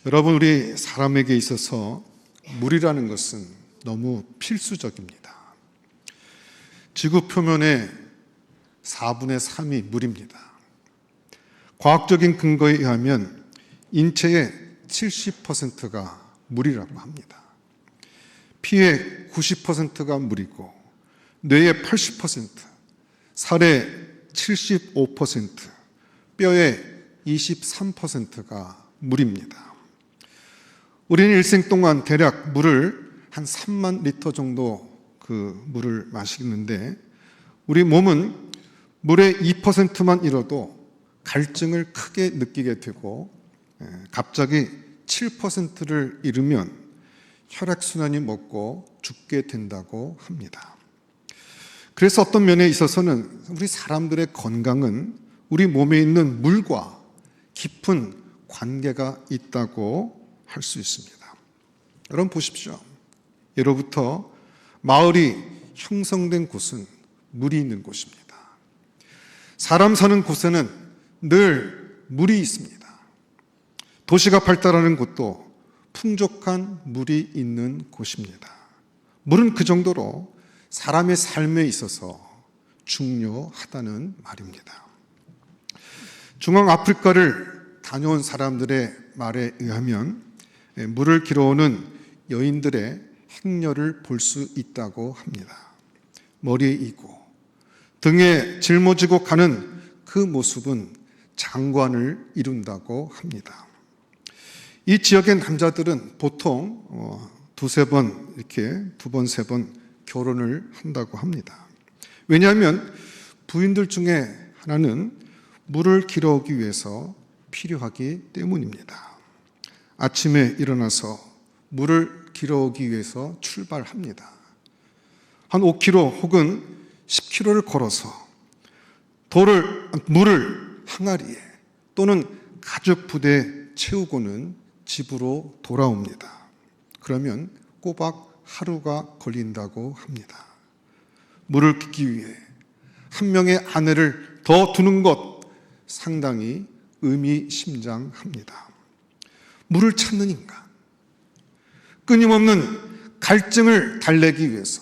여러분, 우리 사람에게 있어서 물이라는 것은 너무 필수적입니다. 지구 표면의 4분의 3이 물입니다. 과학적인 근거에 의하면 인체의 70%가 물이라고 합니다. 피의 90%가 물이고 뇌의 80%, 살의 75%, 뼈의 23%가 물입니다. 우리는 일생 동안 대략 물을 한 3만 리터 정도 그 물을 마시는데 우리 몸은 물의 2%만 잃어도 갈증을 크게 느끼게 되고 갑자기 7%를 잃으면 혈액순환이 멎고 죽게 된다고 합니다. 그래서 어떤 면에 있어서는 우리 사람들의 건강은 우리 몸에 있는 물과 깊은 관계가 있다고 할 수 있습니다. 여러분 보십시오. 예로부터 마을이 형성된 곳은 물이 있는 곳입니다. 사람 사는 곳에는 늘 물이 있습니다. 도시가 발달하는 곳도 풍족한 물이 있는 곳입니다. 물은 그 정도로 사람의 삶에 있어서 중요하다는 말입니다. 중앙아프리카를 다녀온 사람들의 말에 의하면 물을 길어오는 여인들의 행렬을 볼 수 있다고 합니다. 머리에 이고 등에 짊어지고 가는 그 모습은 장관을 이룬다고 합니다. 이 지역의 남자들은 보통 두세 번, 이렇게 두 번, 세 번 결혼을 한다고 합니다. 왜냐하면 부인들 중에 하나는 물을 길어오기 위해서 필요하기 때문입니다. 아침에 일어나서 물을 길어오기 위해서 출발합니다. 한 5km 혹은 10km를 걸어서 물을 항아리에 또는 가죽 부대에 채우고는 집으로 돌아옵니다. 그러면 꼬박 하루가 걸린다고 합니다. 물을 깃기 위해 한 명의 아내를 더 두는 것 상당히 의미심장합니다. 물을 찾는 인간, 끊임없는 갈증을 달래기 위해서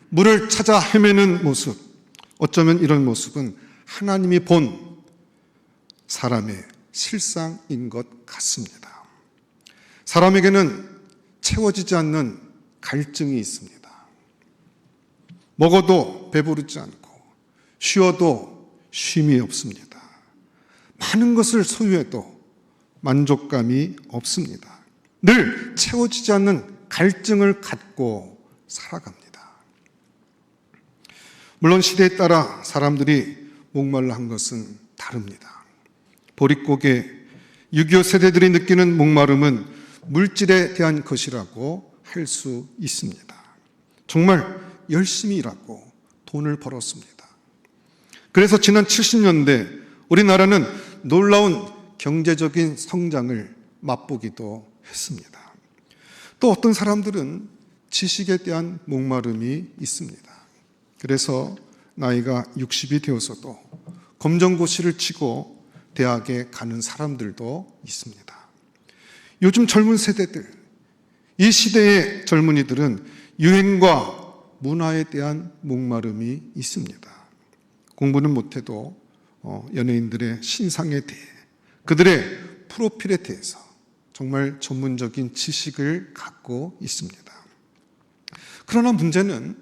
물을 찾아 헤매는 모습, 어쩌면 이런 모습은 하나님이 본 사람의 실상인 것 같습니다. 사람에게는 채워지지 않는 갈증이 있습니다. 먹어도 배부르지 않고 쉬어도 쉼이 없습니다. 많은 것을 소유해도 만족감이 없습니다. 늘 채워지지 않는 갈증을 갖고 살아갑니다. 물론 시대에 따라 사람들이 목말라 한 것은 다릅니다. 보릿고개 6.25 세대들이 느끼는 목마름은 물질에 대한 것이라고 할 수 있습니다. 정말 열심히 일하고 돈을 벌었습니다. 그래서 지난 70년대 우리나라는 놀라운 경제적인 성장을 맛보기도 했습니다. 또 어떤 사람들은 지식에 대한 목마름이 있습니다. 그래서 나이가 60이 되어서도 검정고시를 치고 대학에 가는 사람들도 있습니다. 요즘 젊은 세대들, 이 시대의 젊은이들은 유행과 문화에 대한 목마름이 있습니다. 공부는 못해도 연예인들의 신상에 대해, 그들의 프로필에 대해서 정말 전문적인 지식을 갖고 있습니다. 그러나 문제는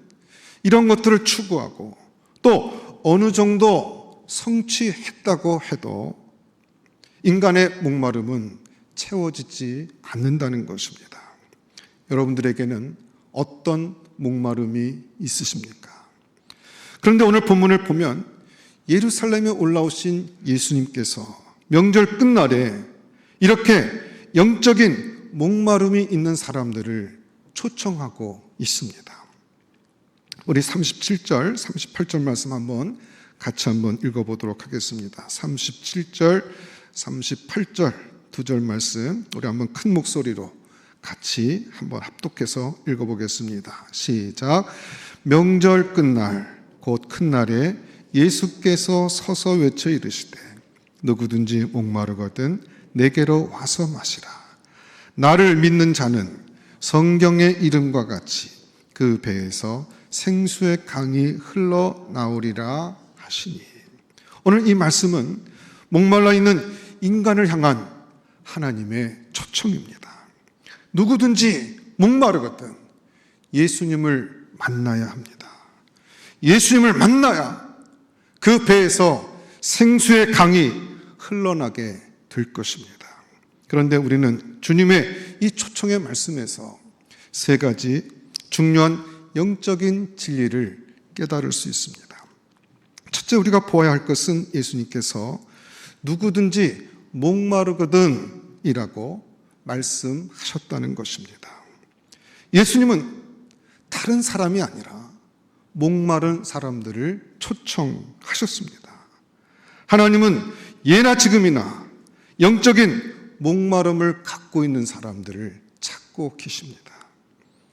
이런 것들을 추구하고 또 어느 정도 성취했다고 해도 인간의 목마름은 채워지지 않는다는 것입니다. 여러분들에게는 어떤 목마름이 있으십니까? 그런데 오늘 본문을 보면 예루살렘에 올라오신 예수님께서 명절 끝날에 이렇게 영적인 목마름이 있는 사람들을 초청하고 있습니다. 우리 37절, 38절 말씀 같이 한번 읽어보도록 하겠습니다. 37절, 38절 두 절 말씀 우리 한번 큰 목소리로 같이 한번 합독해서 읽어보겠습니다. 시작. 명절 끝날 곧 큰 날에 예수께서 서서 외쳐 이르시되 누구든지 목마르거든 내게로 와서 마시라. 나를 믿는 자는 성경의 이름과 같이 그 배에서 생수의 강이 흘러나오리라 하시니. 오늘 이 말씀은 목말라 있는 인간을 향한 하나님의 초청입니다. 누구든지 목마르거든 예수님을 만나야 합니다. 예수님을 만나야 그 배에서 생수의 강이 흘러나게 될 것입니다. 그런데 우리는 주님의 이 초청의 말씀에서 세 가지 중요한 영적인 진리를 깨달을 수 있습니다. 첫째, 우리가 보아야 할 것은 예수님께서 누구든지 목마르거든 이라고 말씀하셨다는 것입니다. 예수님은 다른 사람이 아니라 목마른 사람들을 초청하셨습니다. 하나님은 예나 지금이나 영적인 목마름을 갖고 있는 사람들을 찾고 계십니다.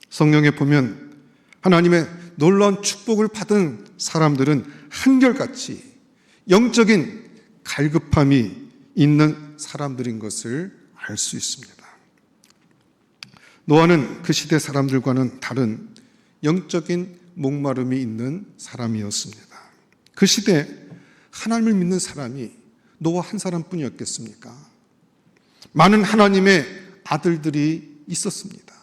성경에 보면 하나님의 놀라운 축복을 받은 사람들은 한결같이 영적인 갈급함이 있는 사람들인 것을 알 수 있습니다. 노아는 그 시대 사람들과는 다른 영적인 목마름이 있는 사람이었습니다. 그 시대에 하나님을 믿는 사람이 노아 한 사람뿐이었겠습니까? 많은 하나님의 아들들이 있었습니다.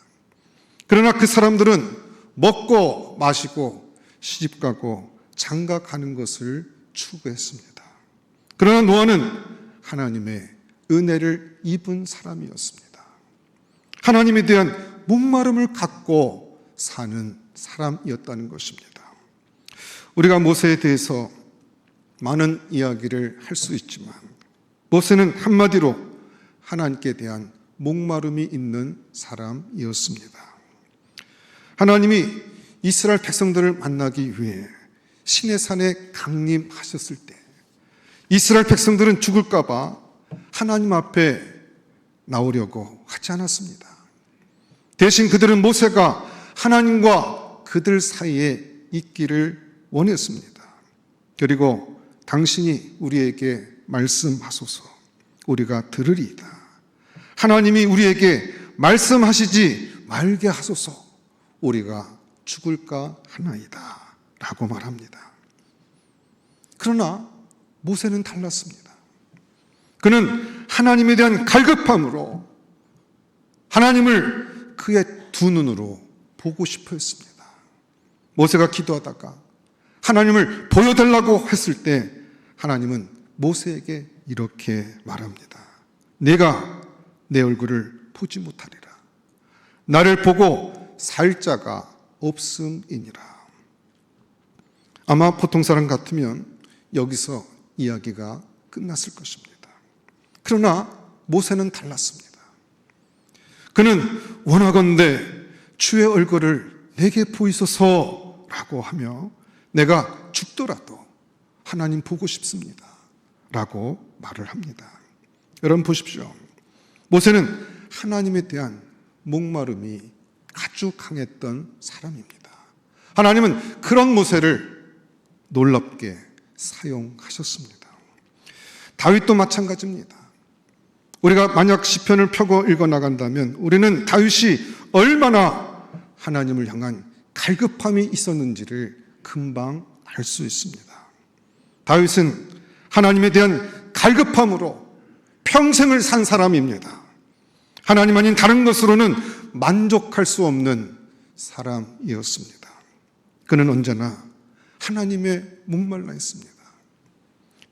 그러나 그 사람들은 먹고 마시고 시집가고 장가가는 것을 추구했습니다. 그러나 노아는 하나님의 은혜를 입은 사람이었습니다. 하나님에 대한 목마름을 갖고 사는 사람이었다는 것입니다. 우리가 모세에 대해서 많은 이야기를 할 수 있지만 모세는 한마디로 하나님께 대한 목마름이 있는 사람이었습니다. 하나님이 이스라엘 백성들을 만나기 위해 시내산에 강림하셨을 때 이스라엘 백성들은 죽을까 봐 하나님 앞에 나오려고 하지 않았습니다. 대신 그들은 모세가 하나님과 그들 사이에 있기를 원했습니다. 그리고 당신이 우리에게 말씀하소서 우리가 들으리이다. 하나님이 우리에게 말씀하시지 말게 하소서 우리가 죽을까 하나이다 라고 말합니다. 그러나 모세는 달랐습니다. 그는 하나님에 대한 갈급함으로 하나님을 그의 두 눈으로 보고 싶어 했습니다. 모세가 기도하다가 하나님을 보여달라고 했을 때 하나님은 모세에게 이렇게 말합니다. 내가 내 얼굴을 보지 못하리라. 나를 보고 살 자가 없음이니라. 아마 보통 사람 같으면 여기서 이야기가 끝났을 것입니다. 그러나 모세는 달랐습니다. 그는 원하건대 주의 얼굴을 내게 보이소서라고 하며 내가 죽더라도 하나님 보고 싶습니다 라고 말을 합니다. 여러분 보십시오. 모세는 하나님에 대한 목마름이 아주 강했던 사람입니다. 하나님은 그런 모세를 놀랍게 사용하셨습니다. 다윗도 마찬가지입니다. 우리가 만약 시편을 펴고 읽어나간다면 우리는 다윗이 얼마나 하나님을 향한 갈급함이 있었는지를 금방 알 수 있습니다. 다윗은 하나님에 대한 갈급함으로 평생을 산 사람입니다. 하나님 아닌 다른 것으로는 만족할 수 없는 사람이었습니다. 그는 언제나 하나님의 목말라 있습니다.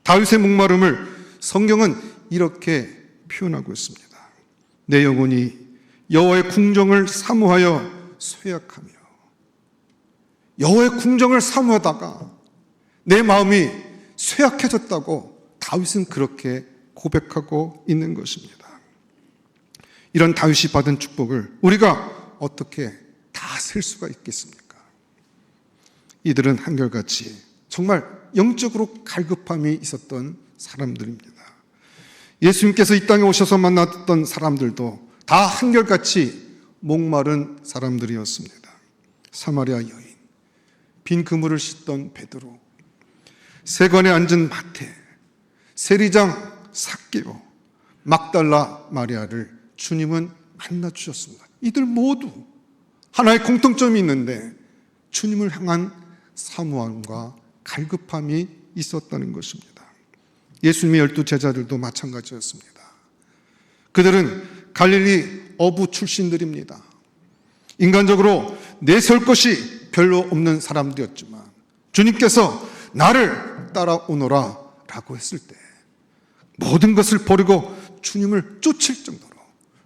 다윗의 목마름을 성경은 이렇게 표현하고 있습니다. 내 영혼이 여호와의 궁정을 사모하여 쇠약하며 여호와의 궁정을 사모하다가 내 마음이 쇠약해졌다고 다윗은 그렇게 고백하고 있는 것입니다. 이런 다윗이 받은 축복을 우리가 어떻게 다 셀 수가 있겠습니까? 이들은 한결같이 정말 영적으로 갈급함이 있었던 사람들입니다. 예수님께서 이 땅에 오셔서 만났던 사람들도 다 한결같이 목마른 사람들이었습니다. 사마리아 여인, 빈 그물을 씻던 베드로, 세관에 앉은 마태, 세리장 삭개오, 막달라 마리아를 주님은 만나 주셨습니다. 이들 모두 하나의 공통점이 있는데 주님을 향한 사모함과 갈급함이 있었다는 것입니다. 예수님의 12 제자들도 마찬가지였습니다. 그들은 갈릴리 어부 출신들입니다. 인간적으로 내세울 것이 별로 없는 사람들이었지만 주님께서 나를 따라오너라 라고 했을 때 모든 것을 버리고 주님을 쫓을 정도로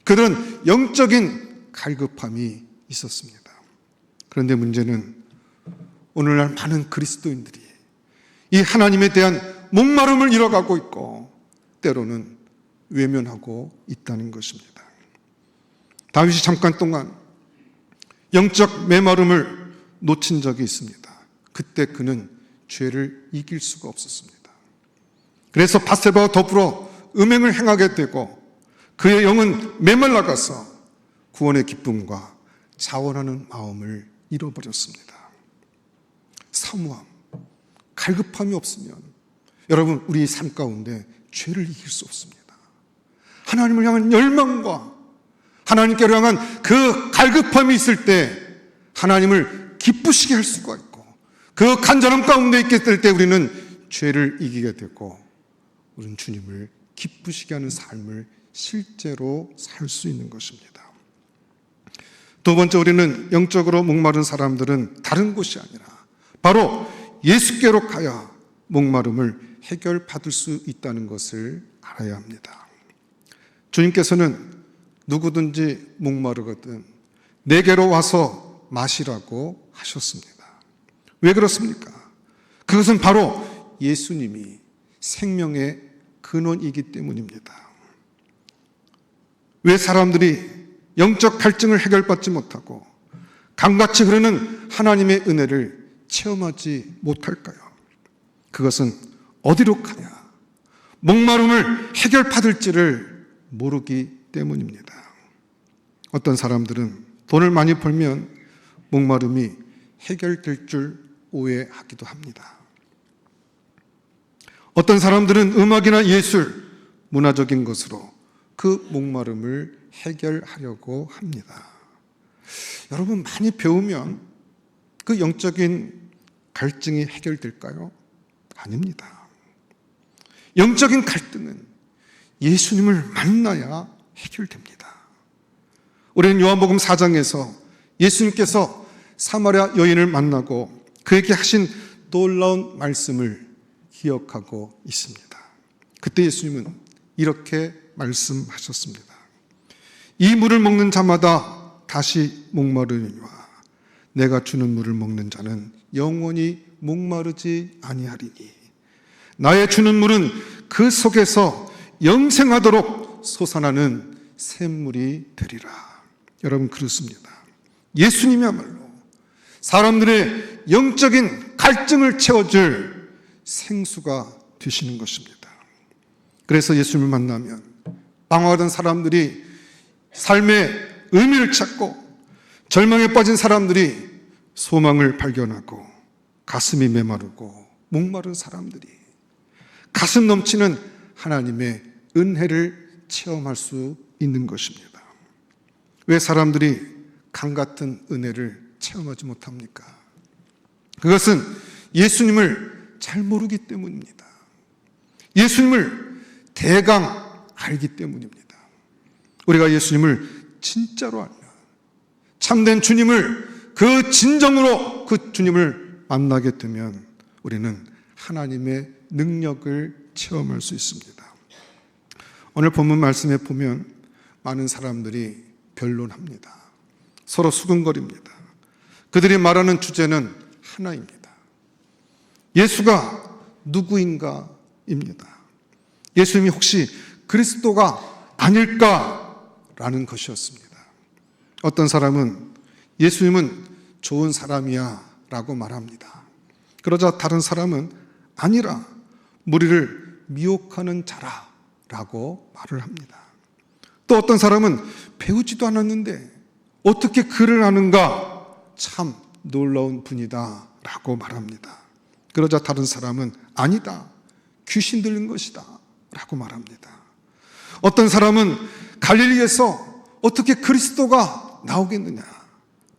그들은 영적인 갈급함이 있었습니다. 그런데 문제는 오늘날 많은 그리스도인들이 이 하나님에 대한 목마름을 잃어가고 있고 때로는 외면하고 있다는 것입니다. 다윗이 잠깐 동안 영적 메마름을 놓친 적이 있습니다. 그때 그는 죄를 이길 수가 없었습니다. 그래서 밧세바와 더불어 음행을 행하게 되고 그의 영은 메말라가서 구원의 기쁨과 자원하는 마음을 잃어버렸습니다. 사모함, 갈급함이 없으면 여러분 우리 삶 가운데 죄를 이길 수 없습니다. 하나님을 향한 열망과 하나님께로 향한 그 갈급함이 있을 때 하나님을 기쁘시게 할 수가 있고 그 간절함 가운데 있게 될 때 우리는 죄를 이기게 되고 우리는 주님을 기쁘시게 하는 삶을 실제로 살 수 있는 것입니다. 두 번째, 우리는 영적으로 목마른 사람들은 다른 곳이 아니라 바로 예수께로 가야 목마름을 해결받을 수 있다는 것을 알아야 합니다. 주님께서는 누구든지 목마르거든 내게로 와서 마시라고 하셨습니다. 왜 그렇습니까? 그것은 바로 예수님이 생명의 근원이기 때문입니다. 왜 사람들이 영적 갈증을 해결받지 못하고 강같이 흐르는 하나님의 은혜를 체험하지 못할까요? 그것은 어디로 가야 목마름을 해결받을지를 모르기 때문입니다. 어떤 사람들은 돈을 많이 벌면 목마름이 해결될 줄 오해하기도 합니다. 어떤 사람들은 음악이나 예술, 문화적인 것으로 그 목마름을 해결하려고 합니다. 여러분, 많이 배우면 그 영적인 갈증이 해결될까요? 아닙니다. 영적인 갈등은 예수님을 만나야 해결됩니다. 우리는 요한복음 4장에서 예수님께서 사마리아 여인을 만나고 그에게 하신 놀라운 말씀을 기억하고 있습니다. 그때 예수님은 이렇게 말씀하셨습니다. 이 물을 먹는 자마다 다시 목마르니와 내가 주는 물을 먹는 자는 영원히 목마르지 아니하리니 나의 주는 물은 그 속에서 영생하도록 솟아나는 샘물이 되리라. 여러분, 그렇습니다. 예수님이야말로 사람들의 영적인 갈증을 채워줄 생수가 되시는 것입니다. 그래서 예수님을 만나면 방황하던 사람들이 삶의 의미를 찾고 절망에 빠진 사람들이 소망을 발견하고 가슴이 메마르고 목마른 사람들이 가슴 넘치는 하나님의 은혜를 체험할 수 있는 것입니다. 왜 사람들이 강 같은 은혜를 체험하지 못합니까? 그것은 예수님을 잘 모르기 때문입니다. 예수님을 대강 알기 때문입니다. 우리가 예수님을 진짜로 알면 참된 주님을 그 진정으로 그 주님을 만나게 되면 우리는 하나님의 능력을 체험할 수 있습니다. 오늘 본문 말씀에 보면 많은 사람들이 변론합니다. 서로 수근거립니다. 그들이 말하는 주제는 하나입니다. 예수가 누구인가입니다. 예수님이 혹시 그리스도가 아닐까라는 것이었습니다. 어떤 사람은 예수님은 좋은 사람이야 라고 말합니다. 그러자 다른 사람은 아니라 무리를 미혹하는 자라 라고 말을 합니다. 또 어떤 사람은 배우지도 않았는데 어떻게 글을 아는가, 참 놀라운 분이다 라고 말합니다. 그러자 다른 사람은 아니다, 귀신 들린 것이다 라고 말합니다. 어떤 사람은 갈릴리에서 어떻게 그리스도가 나오겠느냐?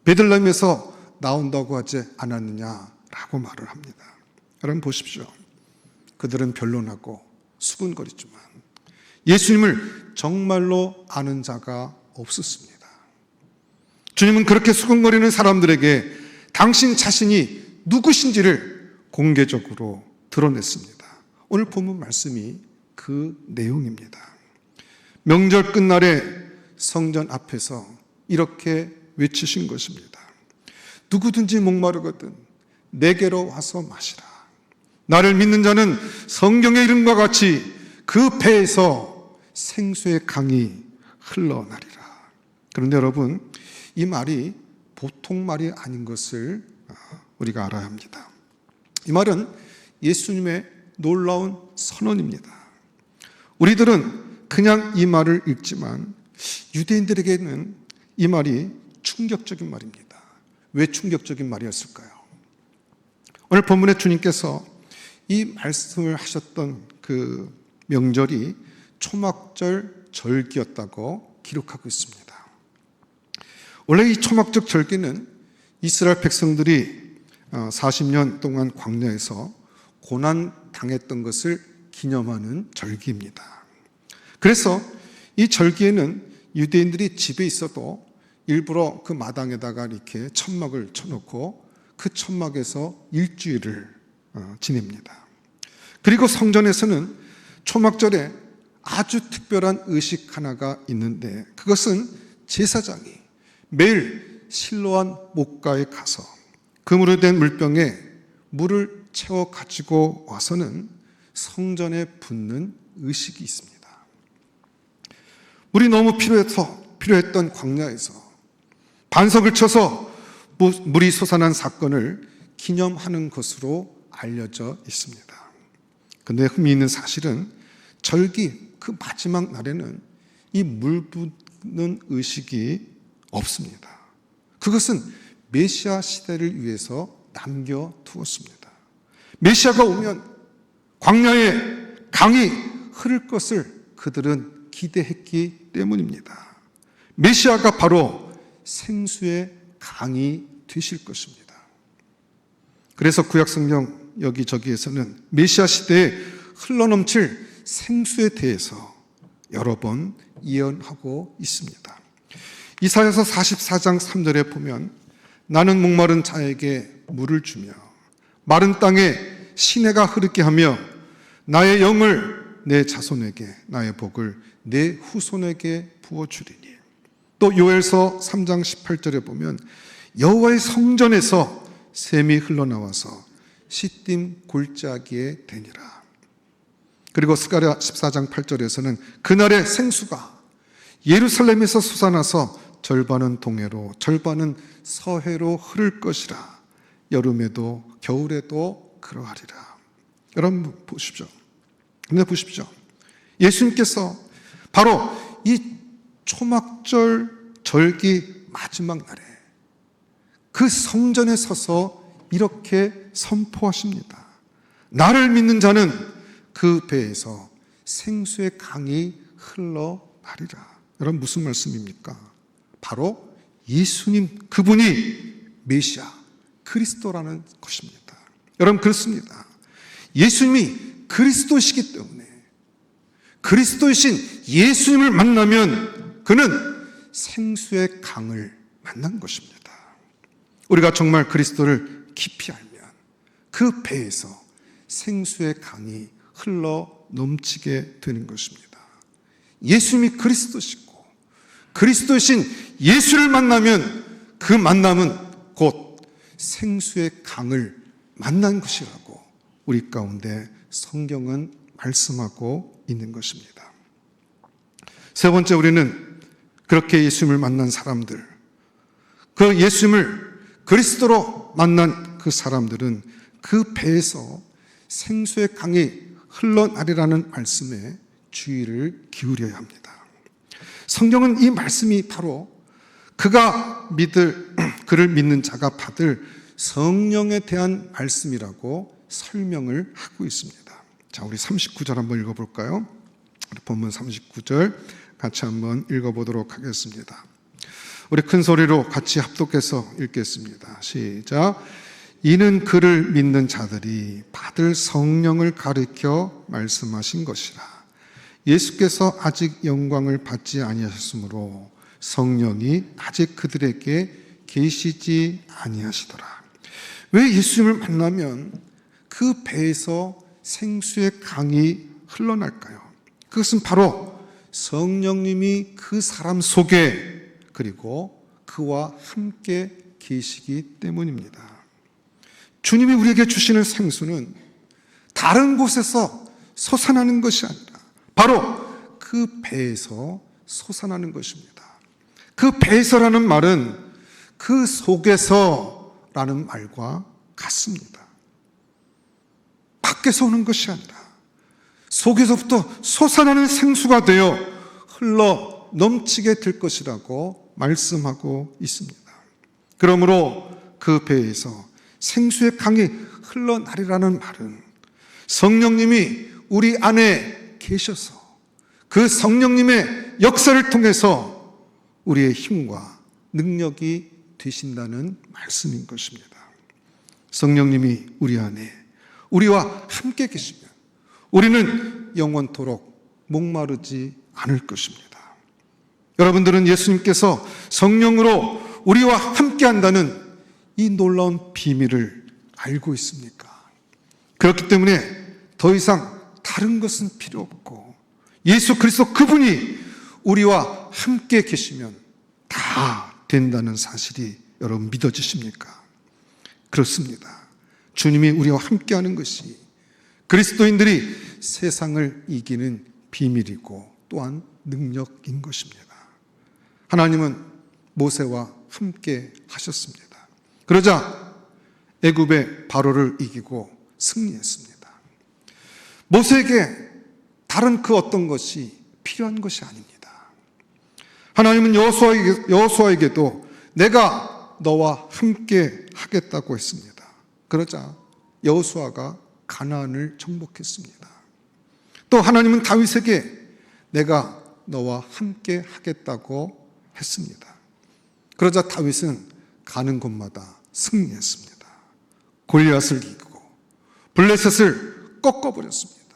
베들레헴에서 나온다고 하지 않았느냐라고 말을 합니다. 여러분 보십시오. 그들은 변론하고 수군거리지만 예수님을 정말로 아는 자가 없었습니다. 주님은 그렇게 수군거리는 사람들에게 당신 자신이 누구신지를 공개적으로 드러냈습니다. 오늘 본문 말씀이 그 내용입니다. 명절 끝날에 성전 앞에서 이렇게 외치신 것입니다. 누구든지 목마르거든 내게로 와서 마시라. 나를 믿는 자는 성경의 이름과 같이 그 배에서 생수의 강이 흘러나리라. 그런데 여러분, 이 말이 보통 말이 아닌 것을 우리가 알아야 합니다. 이 말은 예수님의 놀라운 선언입니다. 우리들은 그냥 이 말을 읽지만 유대인들에게는 이 말이 충격적인 말입니다. 왜 충격적인 말이었을까요? 오늘 본문에 주님께서 이 말씀을 하셨던 그 명절이 초막절 절기였다고 기록하고 있습니다. 원래 이 초막절 절기는 이스라엘 백성들이 40년 동안 광야에서 고난당했던 것을 기념하는 절기입니다. 그래서 이 절기에는 유대인들이 집에 있어도 일부러 그 마당에다가 이렇게 천막을 쳐놓고 그 천막에서 일주일을 지냅니다. 그리고 성전에서는 초막절에 아주 특별한 의식 하나가 있는데 그것은 제사장이 매일 실로암 목가에 가서 금으로 된 물병에 물을 채워 가지고 와서는 성전에 붓는 의식이 있습니다. 물이 너무 필요했던 광야에서 반석을 쳐서 물이 솟아난 사건을 기념하는 것으로 알려져 있습니다. 그런데 흥미있는 사실은 절기 그 마지막 날에는 이 물 붓는 의식이 없습니다. 그것은 메시아 시대를 위해서 남겨두었습니다. 메시아가 오면 광야에 강이 흐를 것을 그들은 기대했기 때문입니다. 메시아가 바로 생수의 강이 되실 것입니다. 그래서 구약성경 여기저기에서는 메시아 시대에 흘러넘칠 생수에 대해서 여러 번 예언하고 있습니다. 이사야서 44장 3절에 보면 나는 목마른 자에게 물을 주며 마른 땅에 시내가 흐르게 하며 나의 영을 내 자손에게 나의 복을 내 후손에게 부어주리니. 또 요엘서 3장 18절에 보면 여호와의 성전에서 샘이 흘러나와서 시딤 골짜기에 되니라. 그리고 스가랴 14장 8절에서는 그날의 생수가 예루살렘에서 솟아나서 절반은 동해로 절반은 서해로 흐를 것이라. 여름에도 겨울에도 그러하리라. 여러분 보십시오. 근데 보십시오. 예수님께서 바로 이 초막절 절기 마지막 날에 그 성전에 서서 이렇게 선포하십니다. 나를 믿는 자는 그 배에서 생수의 강이 흘러나리라. 여러분 무슨 말씀입니까? 바로 예수님 그분이 메시아 그리스도라는 것입니다. 여러분 그렇습니다. 예수님이 그리스도시기 때문에 그리스도이신 예수님을 만나면 그는 생수의 강을 만난 것입니다. 우리가 정말 그리스도를 깊이 알면 그 배에서 생수의 강이 흘러 넘치게 되는 것입니다. 예수님이 그리스도시고 그리스도이신 예수를 만나면 그 만남은 곧 생수의 강을 만난 것이라고 우리 가운데 성경은 말씀하고 있는 것입니다. 세 번째, 우리는 그렇게 예수님을 만난 사람들, 그 예수님을 그리스도로 만난 그 사람들은 그 배에서 생수의 강이 흘러나리라는 말씀에 주의를 기울여야 합니다. 성경은 이 말씀이 바로 그를 믿는 자가 받을 성령에 대한 말씀이라고 설명을 하고 있습니다. 자, 우리 39절 한번 읽어볼까요? 본문 39절 같이 한번 읽어보도록 하겠습니다. 우리 큰 소리로 같이 합독해서 읽겠습니다. 시작. 이는 그를 믿는 자들이 받을 성령을 가리켜 말씀하신 것이라. 예수께서 아직 영광을 받지 아니하셨으므로 성령이 아직 그들에게 계시지 아니하시더라. 왜 예수님을 만나면 그 배에서 생수의 강이 흘러날까요? 그것은 바로 성령님이 그 사람 속에 그리고 그와 함께 계시기 때문입니다. 주님이 우리에게 주시는 생수는 다른 곳에서 솟아나는 것이 아니라 바로 그 배에서 솟아나는 것입니다. 그 배에서라는 말은 그 속에서라는 말과 같습니다. 밖에서 오는 것이 아니라 속에서부터 솟아나는 생수가 되어 흘러 넘치게 될 것이라고 말씀하고 있습니다. 그러므로 그 배에서 생수의 강이 흘러나리라는 말은 성령님이 우리 안에 계셔서 그 성령님의 역사를 통해서 우리의 힘과 능력이 되신다는 말씀인 것입니다. 성령님이 우리 안에 우리와 함께 계시면 우리는 영원토록 목마르지 않을 것입니다. 여러분들은 예수님께서 성령으로 우리와 함께 한다는 이 놀라운 비밀을 알고 있습니까? 그렇기 때문에 더 이상 다른 것은 필요 없고 예수 그리스도 그분이 우리와 함께 계시면 다 된다는 사실이 여러분 믿어지십니까? 그렇습니다. 주님이 우리와 함께하는 것이 그리스도인들이 세상을 이기는 비밀이고 또한 능력인 것입니다. 하나님은 모세와 함께 하셨습니다. 그러자 애굽의 바로를 이기고 승리했습니다. 모세에게 다른 그 어떤 것이 필요한 것이 아닙니다. 하나님은 여호수아에게도 내가 너와 함께 하겠다고 했습니다. 그러자 여호수아가 가나안을 정복했습니다. 또 하나님은 다윗에게 내가 너와 함께 하겠다고 했습니다. 그러자 다윗은 가는 곳마다 승리했습니다. 골리앗을 이기고 블레셋을 꺾어버렸습니다.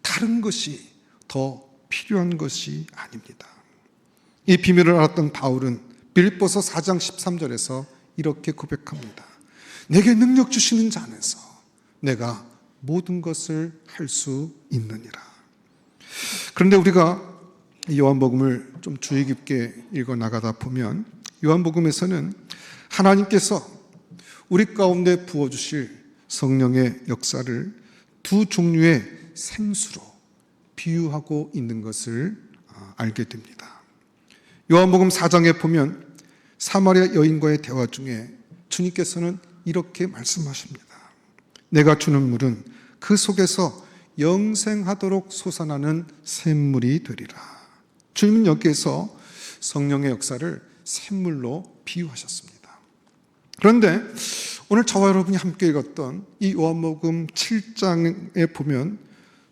다른 것이 더 필요한 것이 아닙니다. 이 비밀을 알았던 바울은 빌립보서 4장 13절에서 이렇게 고백합니다. 내게 능력 주시는 자 안에서 내가 모든 것을 할 수 있느니라. 그런데 우리가 요한복음을 좀 주의 깊게 읽어 나가다 보면 요한복음에서는 하나님께서 우리 가운데 부어주실 성령의 역사를 두 종류의 생수로 비유하고 있는 것을 알게 됩니다. 요한복음 4장에 보면 사마리아 여인과의 대화 중에 주님께서는 이렇게 말씀하십니다. 내가 주는 물은 그 속에서 영생하도록 솟아나는 샘물이 되리라. 주님은 여기에서 성령의 역사를 샘물로 비유하셨습니다. 그런데 오늘 저와 여러분이 함께 읽었던 이 요한복음 7장에 보면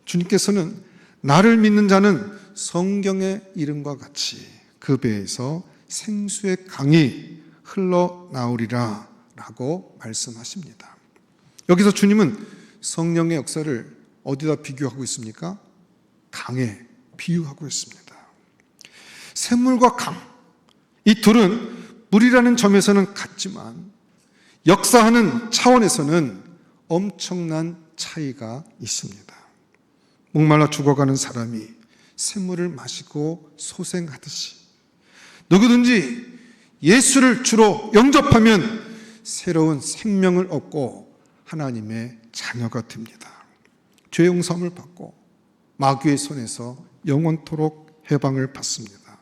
주님께서는 나를 믿는 자는 성경의 이름과 같이 그 배에서 생수의 강이 흘러나오리라 라고 말씀하십니다. 여기서 주님은 성령의 역사를 어디다 비교하고 있습니까? 강에 비유하고 있습니다. 샘물과 강, 이 둘은 물이라는 점에서는 같지만 역사하는 차원에서는 엄청난 차이가 있습니다. 목말라 죽어가는 사람이 샘물을 마시고 소생하듯이 누구든지 예수를 주로 영접하면 새로운 생명을 얻고 하나님의 자녀가 됩니다. 죄 용서함을 받고 마귀의 손에서 영원토록 해방을 받습니다.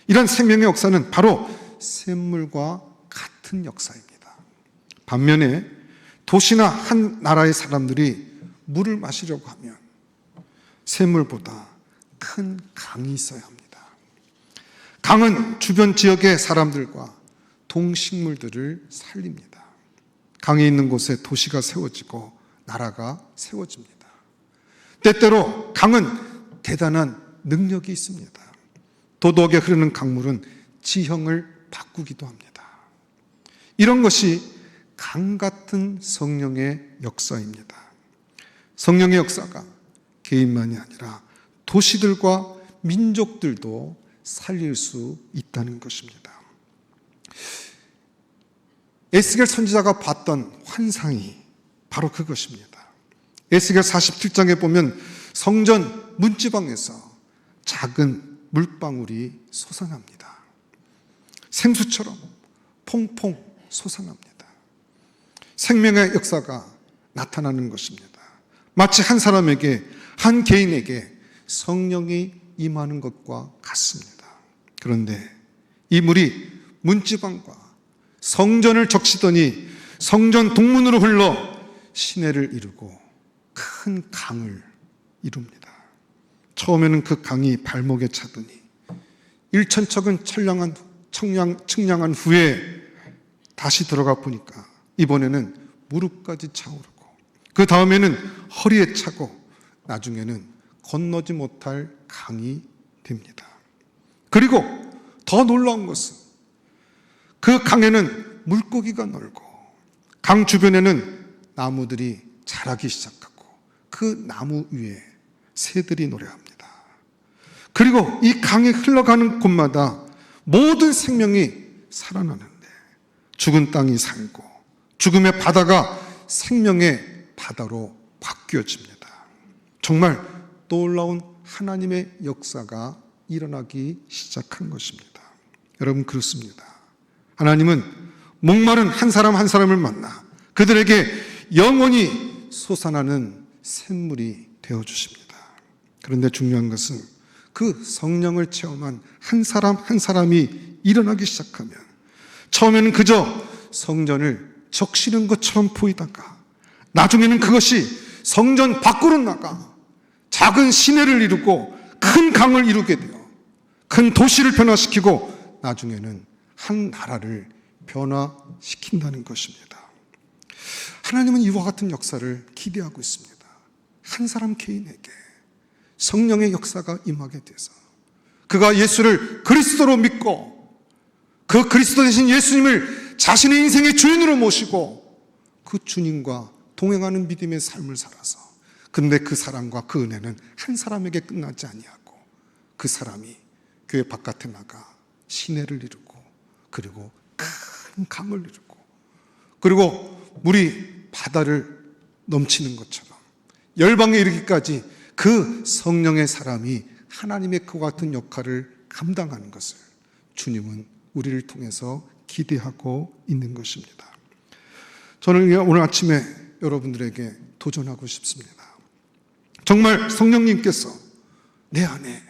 이런 생명의 역사는 바로 샘물과 같은 역사입니다. 반면에 도시나 한 나라의 사람들이 물을 마시려고 하면 샘물보다 큰 강이 있어야 합니다. 강은 주변 지역의 사람들과 동식물들을 살립니다. 강이 있는 곳에 도시가 세워지고 나라가 세워집니다. 때때로 강은 대단한 능력이 있습니다. 도덕에 흐르는 강물은 지형을 바꾸기도 합니다. 이런 것이 강 같은 성령의 역사입니다. 성령의 역사가 개인만이 아니라 도시들과 민족들도 살릴 수 있다는 것입니다. 에스겔 선지자가 봤던 환상이 바로 그것입니다. 에스겔 47장에 보면 성전 문지방에서 작은 물방울이 솟아납니다. 생수처럼 퐁퐁 솟아납니다. 생명의 역사가 나타나는 것입니다. 마치 한 사람에게, 한 개인에게 성령이 임하는 것과 같습니다. 그런데 이 물이 문지방과 성전을 적시더니 성전 동문으로 흘러 시내를 이루고 큰 강을 이룹니다. 처음에는 그 강이 발목에 차더니 일천척은 측량한 후에 다시 들어가 보니까 이번에는 무릎까지 차오르고 그 다음에는 허리에 차고 나중에는 건너지 못할 강이 됩니다. 그리고 더 놀라운 것은 그 강에는 물고기가 놀고 강 주변에는 나무들이 자라기 시작하고 그 나무 위에 새들이 노래합니다. 그리고 이 강이 흘러가는 곳마다 모든 생명이 살아나는데 죽은 땅이 살고 죽음의 바다가 생명의 바다로 바뀌어집니다. 정말 놀라운 하나님의 역사가 일어나기 시작한 것입니다. 여러분, 그렇습니다. 하나님은 목마른 한 사람 한 사람을 만나 그들에게 영원히 솟아나는 샘물이 되어주십니다. 그런데 중요한 것은 그 성령을 체험한 한 사람 한 사람이 일어나기 시작하면 처음에는 그저 성전을 적시는 것처럼 보이다가 나중에는 그것이 성전 밖으로 나가 작은 시내를 이루고 큰 강을 이루게 되어 큰 도시를 변화시키고 나중에는 한 나라를 변화시킨다는 것입니다. 하나님은 이와 같은 역사를 기대하고 있습니다. 한 사람 개인에게 성령의 역사가 임하게 돼서 그가 예수를 그리스도로 믿고 그 그리스도 되신 예수님을 자신의 인생의 주인으로 모시고 그 주님과 동행하는 믿음의 삶을 살아서 근데 그 사랑과 그 은혜는 한 사람에게 끝나지 아니하고 그 사람이 교회 바깥에 나가 시내를 이루고 그리고 큰 강을 이루고 그리고 물이 바다를 넘치는 것처럼 열방에 이르기까지 그 성령의 사람이 하나님의 그와 같은 역할을 감당하는 것을 주님은 우리를 통해서 기대하고 있는 것입니다. 저는 오늘 아침에 여러분들에게 도전하고 싶습니다. 정말 성령님께서 내 안에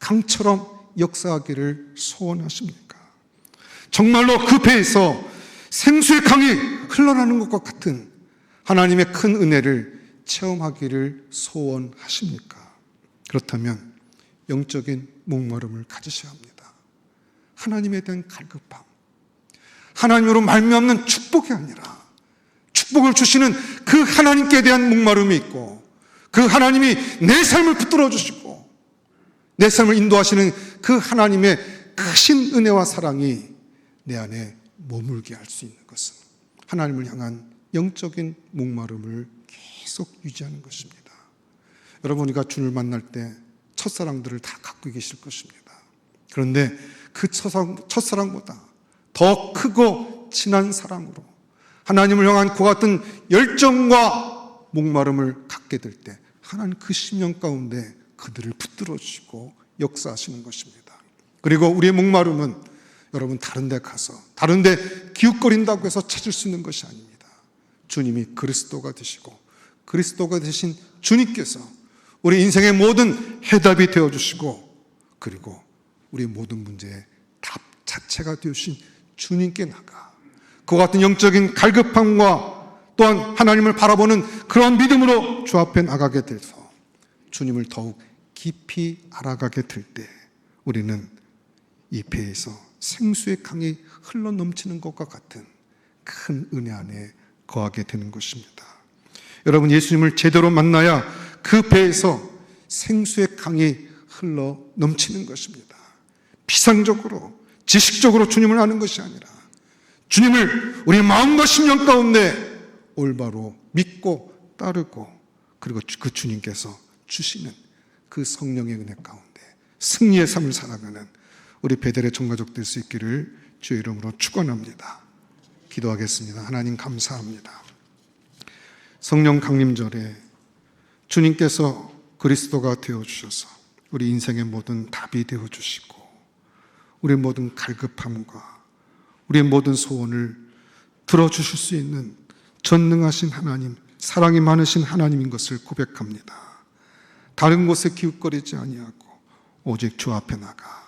강처럼 역사하기를 소원하십니까? 정말로 그 배에서 생수의 강이 흘러나는 것과 같은 하나님의 큰 은혜를 체험하기를 소원하십니까? 그렇다면 영적인 목마름을 가지셔야 합니다. 하나님에 대한 갈급함, 하나님으로 말미암는 축복이 아니라 축복을 주시는 그 하나님께 대한 목마름이 있고 그 하나님이 내 삶을 붙들어 주시고 내 삶을 인도하시는 그 하나님의 크신 은혜와 사랑이 내 안에 머물게 할 수 있는 것은 하나님을 향한 영적인 목마름을 계속 유지하는 것입니다. 여러분, 우리가 주를 만날 때 첫사랑들을 다 갖고 계실 것입니다. 그런데 그 첫사랑보다 더 크고 진한 사랑으로 하나님을 향한 그와 같은 열정과 목마름을 갖게 될 때 하나님 그 심령 가운데 그들을 붙들어 주시고 역사하시는 것입니다. 그리고 우리의 목마름은 여러분 다른 데 가서 다른 데 기웃거린다고 해서 찾을 수 있는 것이 아닙니다. 주님이 그리스도가 되시고 그리스도가 되신 주님께서 우리 인생의 모든 해답이 되어주시고 그리고 우리 모든 문제의 답 자체가 되어주신 주님께 나가 그와 같은 영적인 갈급함과 또한 하나님을 바라보는 그런 믿음으로 주 앞에 나가게 돼서 주님을 더욱 깊이 알아가게 될 때 우리는 이 배에서 생수의 강이 흘러넘치는 것과 같은 큰 은혜 안에 거하게 되는 것입니다. 여러분, 예수님을 제대로 만나야 그 배에서 생수의 강이 흘러넘치는 것입니다. 피상적으로 지식적으로 주님을 아는 것이 아니라 주님을 우리 마음과 심령 가운데 올바로 믿고 따르고 그리고 그 주님께서 주시는 그 성령의 은혜 가운데 승리의 삶을 살아가는 우리 베델의 전가족 될 수 있기를 주의 이름으로 축원합니다. 기도하겠습니다. 하나님 감사합니다. 성령 강림절에 주님께서 그리스도가 되어주셔서 우리 인생의 모든 답이 되어주시고 우리의 모든 갈급함과 우리의 모든 소원을 들어주실 수 있는 전능하신 하나님, 사랑이 많으신 하나님인 것을 고백합니다. 다른 곳에 기웃거리지 아니하고 오직 주 앞에 나가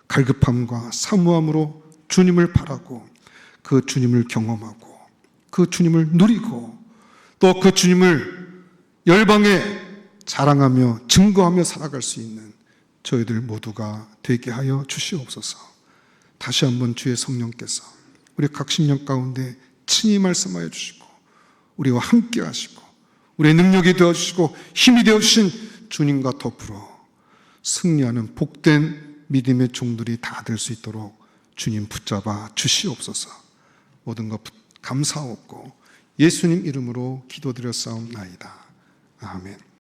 갈급함과 사무함으로 주님을 바라고 그 주님을 경험하고 그 주님을 누리고 또 그 주님을 열방에 자랑하며 증거하며 살아갈 수 있는 저희들 모두가 되게 하여 주시옵소서. 다시 한번 주의 성령께서 우리 각 심령 가운데 친히 말씀하여 주시고 우리와 함께 하시고 우리의 능력이 되어주시고 힘이 되어주신 주님과 더불어 승리하는 복된 믿음의 종들이 다 될 수 있도록 주님 붙잡아 주시옵소서. 모든 것 감사하옵고 예수님 이름으로 기도드렸사옵나이다. 아멘.